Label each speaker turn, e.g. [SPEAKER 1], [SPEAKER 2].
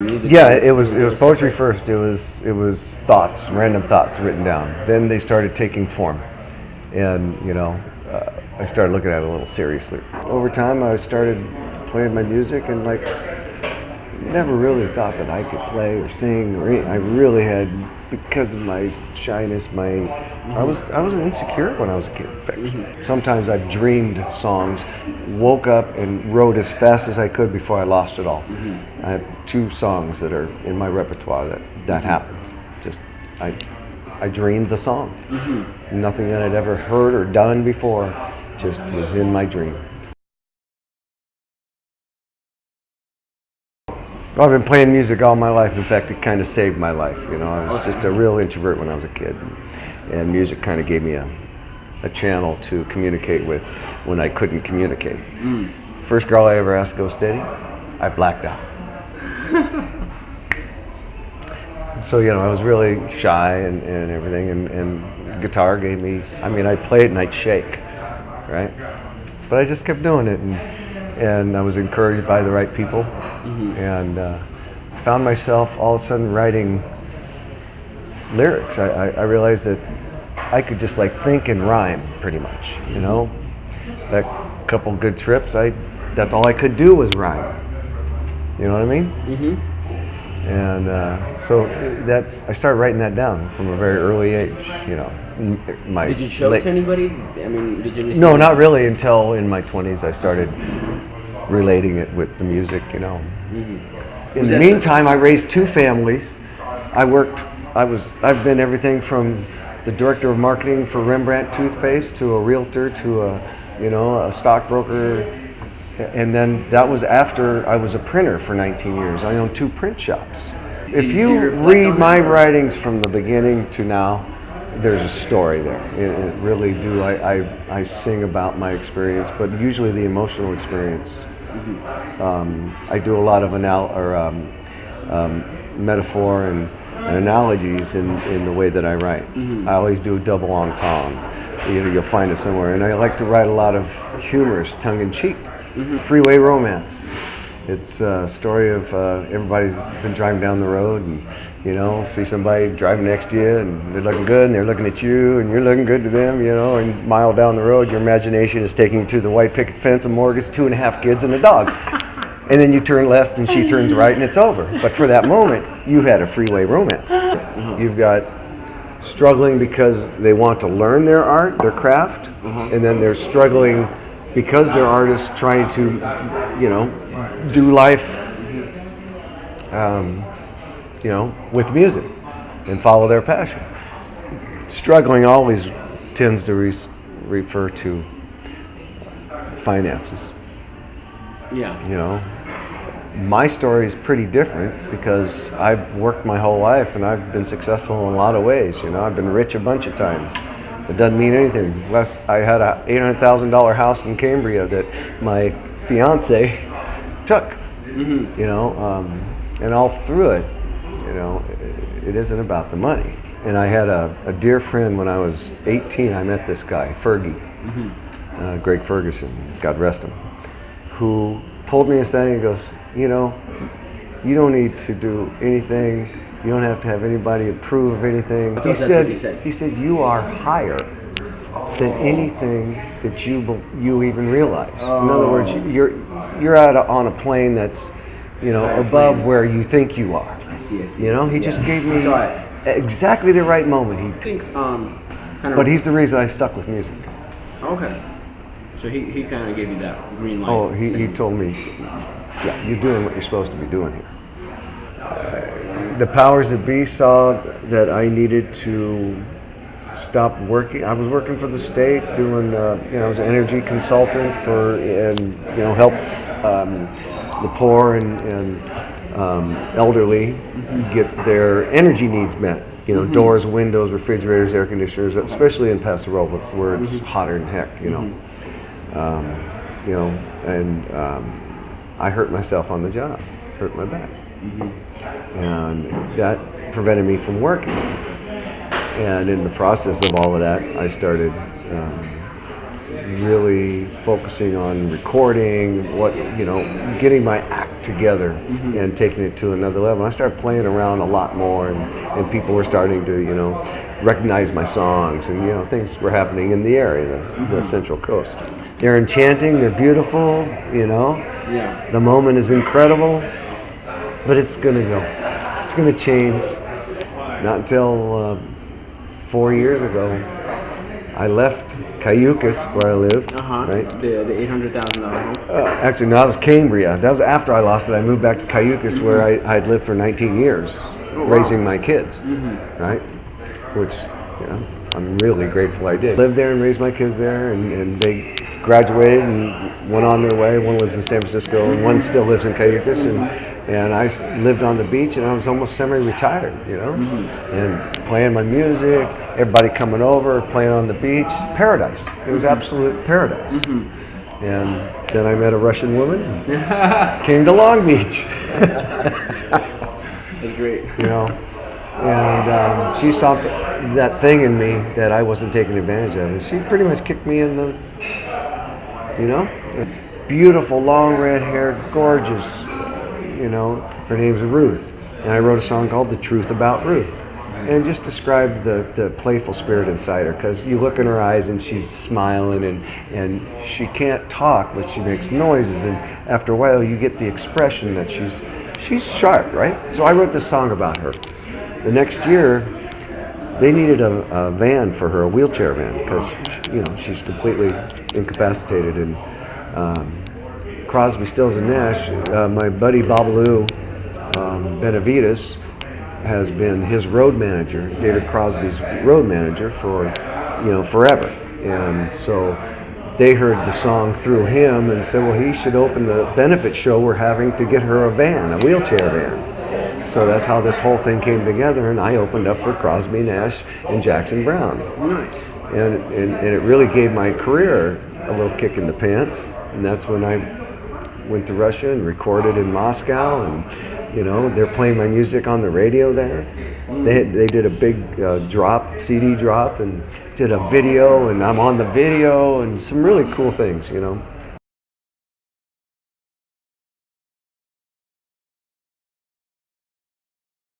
[SPEAKER 1] Music.
[SPEAKER 2] Yeah, it was poetry first. It was thoughts, random thoughts written down. Then they started taking form, and I started looking at it a little seriously. Over time, I started playing my music, and like never really thought that I could play or sing or I really had, because of my shyness, I was insecure when I was a kid. Sometimes I've dreamed songs, woke up and wrote as fast as I could before I lost it all. I have two songs that are in my repertoire that happened. Just I dreamed the song. Nothing that I'd ever heard or done before, just was in my dream. I've been playing music all my life. In fact, it kind of saved my life. I was just a real introvert when I was a kid, and music kind of gave me a channel to communicate with when I couldn't communicate. First girl I ever asked to go steady, I blacked out. So I was really shy and everything, and guitar gave me. I mean, I'd play it and I'd shake, right? But I just kept doing it, and I was encouraged by the right people, and found myself all of a sudden writing lyrics. I realized that I could just like think and rhyme pretty much. That couple good trips, that's all I could do was rhyme. You know what I mean? And so I started writing that down from a very early age.
[SPEAKER 1] Did you show it to anybody? I mean, did you receive
[SPEAKER 2] No, not really until in my 20s I started relating it with the music. In the meantime, I raised two families. I've been everything from the director of marketing for Rembrandt toothpaste to a realtor to a stockbroker. And then that was after I was a printer for 19 years. I owned two print shops. If you read my writings from the beginning to now, there's a story there. It really do. I sing about my experience, but usually the emotional experience. I do a lot of metaphor and analogies in the way that I write. I always do a double entendre. You'll find it somewhere. And I like to write a lot of humorous, tongue-in-cheek. Freeway romance. It's a story of everybody's been driving down the road and see somebody driving next to you and they're looking good and they're looking at you and you're looking good to them, and a mile down the road your imagination is taking you to the white picket fence, a mortgage, 2.5 kids and a dog. And then you turn left and she turns right and it's over. But for that moment, you had a freeway romance. You've got struggling because they want to learn their art, their craft, and then they're struggling because they're artists trying to, do life, with music and follow their passion. Struggling always tends to refer to finances.
[SPEAKER 1] Yeah.
[SPEAKER 2] My story is pretty different because I've worked my whole life and I've been successful in a lot of ways. I've been rich a bunch of times. It doesn't mean anything. I had a $800,000 house in Cambria that my fiance took. And all through it, it isn't about the money. And I had a dear friend when I was 18. I met this guy, Fergie, Greg Ferguson, God rest him, who pulled me aside and goes, you don't need to do anything. You don't have to have anybody approve of anything. He said, you are higher than anything that you even realize. In other words, you're out on a plane that's, above where you think you are.
[SPEAKER 1] I see.
[SPEAKER 2] He just gave me exactly the right moment. But he's the reason I stuck with music.
[SPEAKER 1] Okay. So he kind of gave you that green light.
[SPEAKER 2] Oh, he told me, yeah, you're doing what you're supposed to be doing here. The powers that be saw that I needed to stop working. I was working for the state, doing, I was an energy consultant help the poor and elderly get their energy needs met. Doors, windows, refrigerators, air conditioners, especially in Paso Robles where it's hotter than heck. I hurt myself on the job, hurt my back. And that prevented me from working. And in the process of all of that, I started really focusing on recording, getting my act together and taking it to another level. I started playing around a lot more, and people were starting to, you know, recognize my songs, and, you know, things were happening in the area, the Central Coast. They're enchanting, they're beautiful, you know.
[SPEAKER 1] Yeah.
[SPEAKER 2] The moment is incredible, but it's gonna go. It's gonna change. Not until 4 years ago, I left Cayucas, where I lived, right?
[SPEAKER 1] The $800,000 home.
[SPEAKER 2] Actually, no, that was Cambria. That was after I lost it. I moved back to Cayucas, where I'd lived for 19 years, raising my kids, right? Which, you know, I'm really grateful I did. Lived there and raised my kids there, and they graduated and went on their way. One lives in San Francisco, and one still lives in Cayucas, and I lived on the beach, and I was almost semi-retired, you know, and playing my music, everybody coming over, playing on the beach, paradise. It was absolute paradise. And then I met a Russian woman, came to Long Beach.
[SPEAKER 1] That's great.
[SPEAKER 2] You know, and she saw that thing in me that I wasn't taking advantage of, and she pretty much kicked me in the, you know, beautiful, long red hair, gorgeous, you know, her name's Ruth, and I wrote a song called The Truth About Ruth, and just described the playful spirit inside her, because you look in her eyes and she's smiling, and she can't talk, but she makes noises, and after a while you get the expression that she's sharp, right? So I wrote this song about her. The next year, they needed a van for her, a wheelchair van, because, you know, she's completely incapacitated. And Crosby, Stills and Nash, my buddy Babalu Benavides has been his road manager, David Crosby's road manager for, you know, forever. And so they heard the song through him and said, well, he should open the benefit show we're having to get her a van, a wheelchair van. So that's how this whole thing came together, and I opened up for Crosby, Nash, and Jackson Browne.
[SPEAKER 1] Nice.
[SPEAKER 2] And it really gave my career a little kick in the pants, and that's when I went to Russia and recorded in Moscow, and, you know, they're playing my music on the radio there. They did a big CD drop, and did a video, and I'm on the video, and some really cool things, you know.